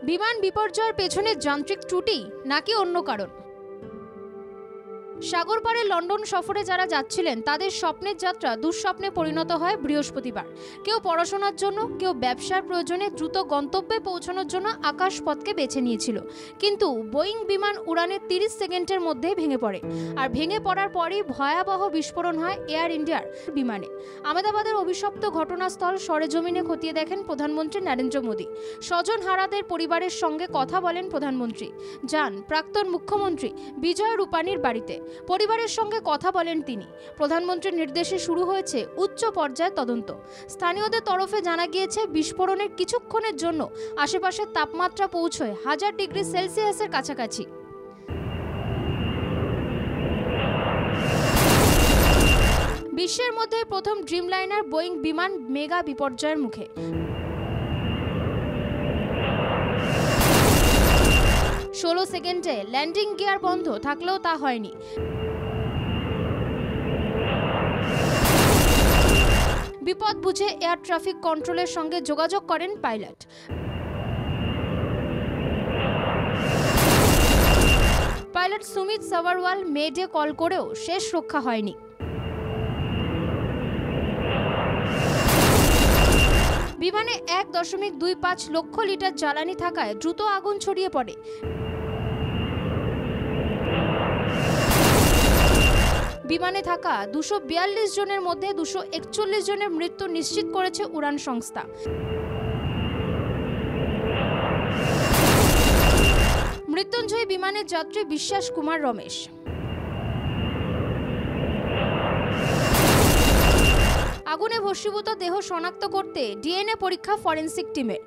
বিমান বিপর্যয়ের পেছনে যান্ত্রিক ত্রুটি নাকি অন্য কারণ? সাগর পাড়ে লন্ডন সফরে যারা যাচ্ছিলেন তাদের স্বপ্নের যাত্রা দুঃস্বপ্নে পরিণত হয় বৃহস্পতিবার। কেউ পড়াশোনার জন্য, কেউ ব্যবসার প্রয়োজনে দ্রুত গন্তব্যে পৌঁছানোর জন্য আকাশপথকে বেছে নিয়েছিল, কিন্তু বোয়িং বিমান উড়ানের 30 সেকেন্ডের মধ্যেই ভেঙে পড়ে। আর ভেঙে পড়ার পরই ভয়াবহ বিস্ফোরণ হয় এয়ার ইন্ডিয়ার বিমানে। আহমেদাবাদের অভিশপ্ত ঘটনাস্থল সরেজমিনে খতিয়ে দেখেন প্রধানমন্ত্রী নরেন্দ্র মোদী। স্বজন হারাদের পরিবারের সঙ্গে কথা বলেন প্রধানমন্ত্রী। যান প্রাক্তন মুখ্যমন্ত্রী বিজয় রূপানীর বাড়িতে, পরিবারের সঙ্গে কথা বলেন তিনি। প্রধানমন্ত্রীর নির্দেশে শুরু হয়েছে উচ্চ পর্যায়ের তদন্ত। স্থানীয়দের তরফে জানা গিয়েছে, বিস্ফোরণের কিছুক্ষণের জন্য আশেপাশের তাপমাত্রা পৌঁছয় 1000 ডিগ্রি সেলসিয়াসের কাছাকাছি। বিশ্বের মধ্যে প্রথম ড্রিমলাইনার বোয়িং বিমান মেগা বিপর্যয়ের মুখে। 16 সেকেন্ডে ল্যান্ডিং গিয়ার বন্ধ থাকলেও তা হয়নি। বিপদ বুঝে এয়ার ট্রাফিক কন্ট্রোলের সঙ্গে যোগাযোগ করেন পাইলট। সুমিত সাভারওয়াল মেডে কল করেও শেষ রক্ষা হয়নি। বিমানে 1.25 লক্ষ লিটার জ্বালানি থাকায় দ্রুত আগুন ছড়িয়ে পড়ে। বিমানে থাকা 242 জনের মধ্যে 241 জনের মৃত্যু নিশ্চিত করেছে উড়ান সংস্থা। মৃত্যুঞ্জয়ী বিমানের যাত্রী বিশ্বাস কুমার রমেশ। আগুনে ভস্মীভূত দেহ শনাক্ত করতে ডিএনএ পরীক্ষা ফরেনসিক টিমের।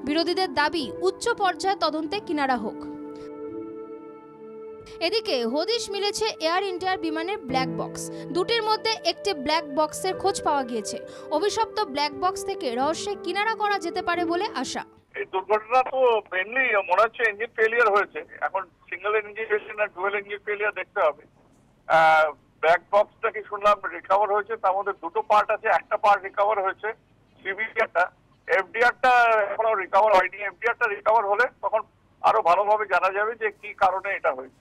বিরোধীদের দাবি উচ্চ পর্যায়ে তদন্তে কিনারা হোক। এদিকে হদিশ মিলেছে এয়ার ইন্ডিয়ার বিমানের ব্ল্যাক বক্স। দুটির মধ্যে একটি ব্ল্যাক বক্সের খোঁজ পাওয়া গিয়েছে। অভিশপ্ত ব্ল্যাক বক্স থেকে রহস্যে কিনারা করা যেতে পারে বলে আশা। এই দুর্ঘটনা তো মেইনলি মনে হচ্ছে ইঞ্জিন ফেলিয়ার হয়েছে। এখন সিঙ্গেল ইঞ্জিন ফেলিয়ার না ডুয়েল ইঞ্জিন ফেলিয়ার দেখতে হবে। ব্ল্যাক বক্সটা কি শুনলাম রিকভার হয়েছে, তার মধ্যে দুটো পার্ট আছে, একটা পার্ট রিকভার হয়েছে সিবিআরটা, এফডিআরটা এখনো রিকভার হয়নি। এফডিআরটা রিকভার হলে তখন আরো ভালোভাবে জানা যাবে যে কি কারণে এটা হয়েছে।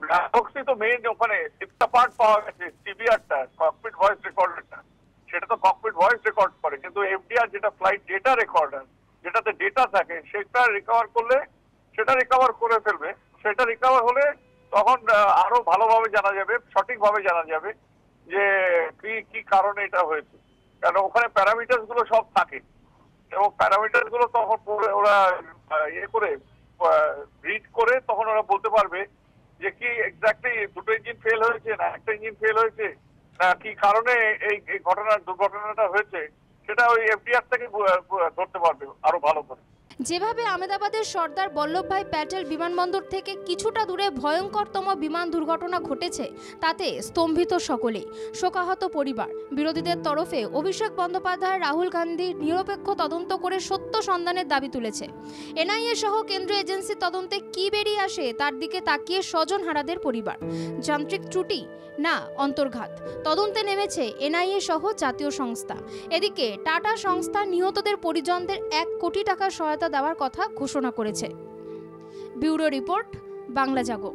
ব্ল্যাক বক্সই তো মেইন, ওখানে 6টা পার্ট পাওয়া গেছে। সিবিআরটা ককপিট ভয়েস রেকর্ডারটা, সেটা তো ককপিট ভয়েস রেকর্ড করে, কিন্তু এফডিআর যেটা ফ্লাইট ডেটা রেকর্ডার, যেটাতে ডেটা থাকে, সেটা রিকভার করলে সেটা রিকভার করে ফেলবে। সেটা রিকভার হলে তখন আরো ভালোভাবে জানা যাবে, সঠিকভাবে জানা যাবে যে কি কারণে এটা হয়েছে। কারণ ওখানে প্যারামিটার্স গুলো সব থাকে এবং প্যারামিটার্স গুলো তখন ওরা ইয়ে করে রিড করে তখন ওরা বলতে পারবে যে কি এক্স্যাক্টলি দুটো ইঞ্জিন ফেল হয়েছে না একটা ইঞ্জিন ফেল হয়েছে না কি কারণে এই দুর্ঘটনাটা হয়েছে, সেটা ওই এফডিআর থেকে ধরতে পারবে আরো ভালো করে। যেভাবে আহমেদাবাদের সর্দার বল্লভভাই প্যাটেল বিমানবন্দর থেকে কিছুটা দূরে ভয়ঙ্করতম বিমান দুর্ঘটনা ঘটেছে, তাতে স্তম্ভিত সকলেই। শোকাহত পরিবার। বিরোধীদের তরফে অভিষেক বন্দ্যোপাধ্যায় রাহুল গান্ধী নিরপেক্ষ তদন্ত করে সত্য সন্ধানের দাবি তুলেছে। এনআইএ সহ কেন্দ্রীয় এজেন্সির তদন্তে কি বেরিয়ে আসে তার দিকে তাকিয়ে স্বজন হারাদের পরিবার। যান্ত্রিক ত্রুটি না অন্তর্ঘাত, তদন্তে নেমেছে এনআইএ সহ জাতীয় সংস্থা। এদিকে টাটা সংস্থা নিহতদের পরিজনদের 1 কোটি টাকা সহায়তা দেওয়ার কথা ঘোষণা করেছে। ব্যুরো রিপোর্ট, বাংলা জাগো।